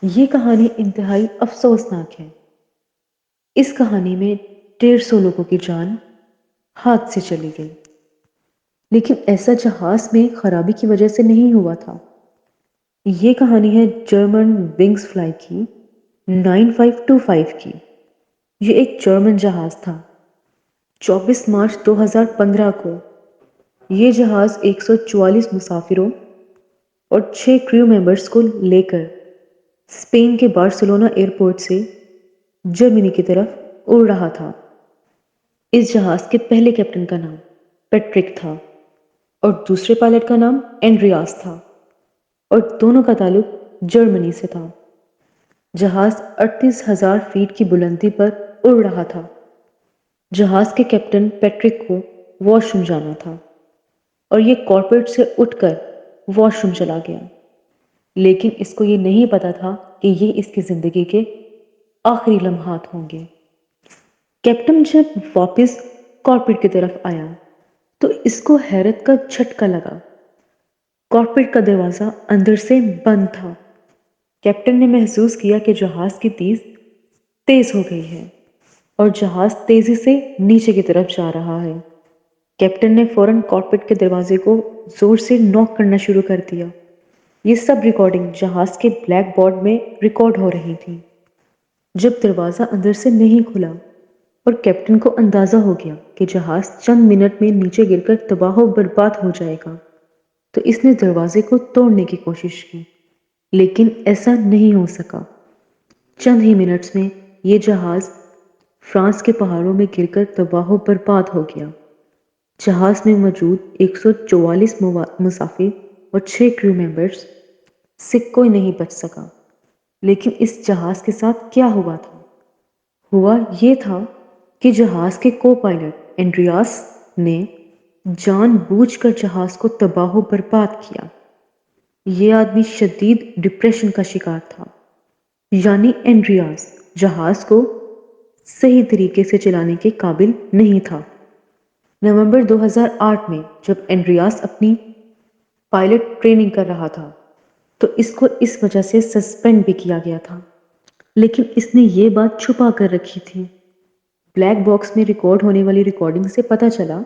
یہ کہانی انتہائی افسوسناک ہے۔ اس کہانی میں 150 لوگوں کی جان ہاتھ سے چلی گئی، لیکن ایسا جہاز میں خرابی کی وجہ سے نہیں ہوا تھا۔ یہ کہانی ہے جرمن ونگز فلائی کی 9525 کی۔ یہ ایک جرمن جہاز تھا۔ 24 مارچ 2015 کو یہ جہاز 144 مسافروں اور 6 کریو ممبرز کو لے کر اسپین کے بارسلونا ایئرپورٹ سے جرمنی کی طرف اڑ رہا تھا۔ اس جہاز کے پہلے کیپٹن کا نام پیٹرک تھا اور دوسرے پائلٹ کا نام اینڈریاس تھا، اور دونوں کا تعلق جرمنی سے تھا۔ جہاز 38,000 فیٹ کی بلندی پر اڑ رہا تھا۔ جہاز کے کیپٹن پیٹرک کو واش روم جانا تھا اور یہ کارپیٹ سے اٹھ کر واش روم چلا گیا، لیکن اس کو یہ نہیں پتا تھا کہ یہ اس کی زندگی کے آخری لمحات ہوں گے۔ کیپٹن جب واپس کارپیٹ کی طرف آیا تو اس کو حیرت کا جھٹکا لگا۔ کارپیٹ کا دروازہ اندر سے بند تھا۔ کیپٹن نے محسوس کیا کہ جہاز کی تیز ہو گئی ہے اور جہاز تیزی سے نیچے کی طرف جا رہا ہے۔ کیپٹن نے فوراً کارپیٹ کے دروازے کو زور سے نوک کرنا شروع کر دیا۔ یہ سب ریکارڈنگ جہاز کے بلیک بورڈ میں ریکارڈ ہو رہی تھی۔ جب دروازہ اندر سے نہیں کھلا اور کیپٹن کو اندازہ ہو گیا کہ جہاز چند منٹ میں نیچے گر کر تباہ و برباد ہو جائے گا، تو اس نے دروازے کو توڑنے کی کوشش کی، لیکن ایسا نہیں ہو سکا۔ چند ہی منٹس میں یہ جہاز فرانس کے پہاڑوں میں گر کر تباہ و برباد ہو گیا۔ جہاز میں موجود 144 مسافر اور 6 کریو ممبرز سے کوئی نہیں بچ سکا۔ لیکن اس جہاز کے ساتھ کیا ہوا تھا؟ ہوا یہ تھا کہ جہاز کے کو پائلٹ اینڈریاس نے جان بوجھ کر جہاز کو تباہ و برباد کیا۔ یہ آدمی شدید ڈپریشن کا شکار تھا، یعنی اینڈریاس جہاز کو صحیح طریقے سے چلانے کے قابل نہیں تھا۔ نومبر 2008 میں جب اینڈریاس اپنی پائلٹ ٹریننگ کر رہا تھا تو اس کو اس وجہ سے سسپینڈ بھی کیا گیا تھا، لیکن اس نے یہ بات چھپا کر رکھی تھی۔ بلیک باکس میں ریکارڈ ہونے والی ریکارڈنگ سے پتہ چلا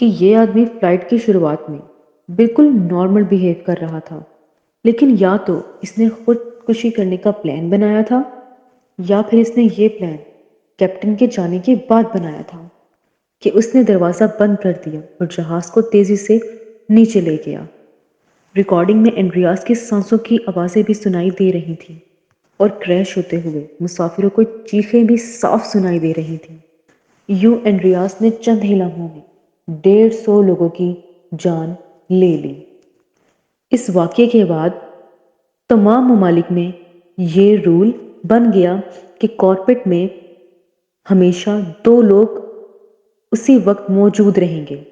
کہ یہ آدمی فلائٹ کی شروعات میں بالکل نارمل بیہیو کر رہا تھا، لیکن یا تو اس نے خودکشی کرنے کا پلان بنایا تھا یا پھر اس نے یہ پلان کیپٹن کے جانے کے بعد بنایا تھا کہ اس نے دروازہ بند کر دیا اور جہاز کو تیزی سے نیچے لے گیا۔ ریکارڈنگ میں اینڈریاس کی سانسوں کی آوازیں بھی سنائی دے رہی تھیں اور کریش ہوتے ہوئے مسافروں کو چیخیں بھی صاف سنائی دے رہی تھیں۔ یوں اینڈریاس نے چند ہی لمحوں میں 150 لوگوں کی جان لے لی۔ اس واقعے کے بعد تمام ممالک میں یہ رول بن گیا کہ کارپیٹ میں ہمیشہ 2 لوگ اسی وقت موجود رہیں گے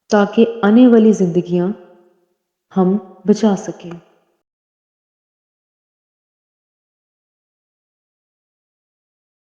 تاکہ آنے والی زندگیاں ہم بچا سکیں۔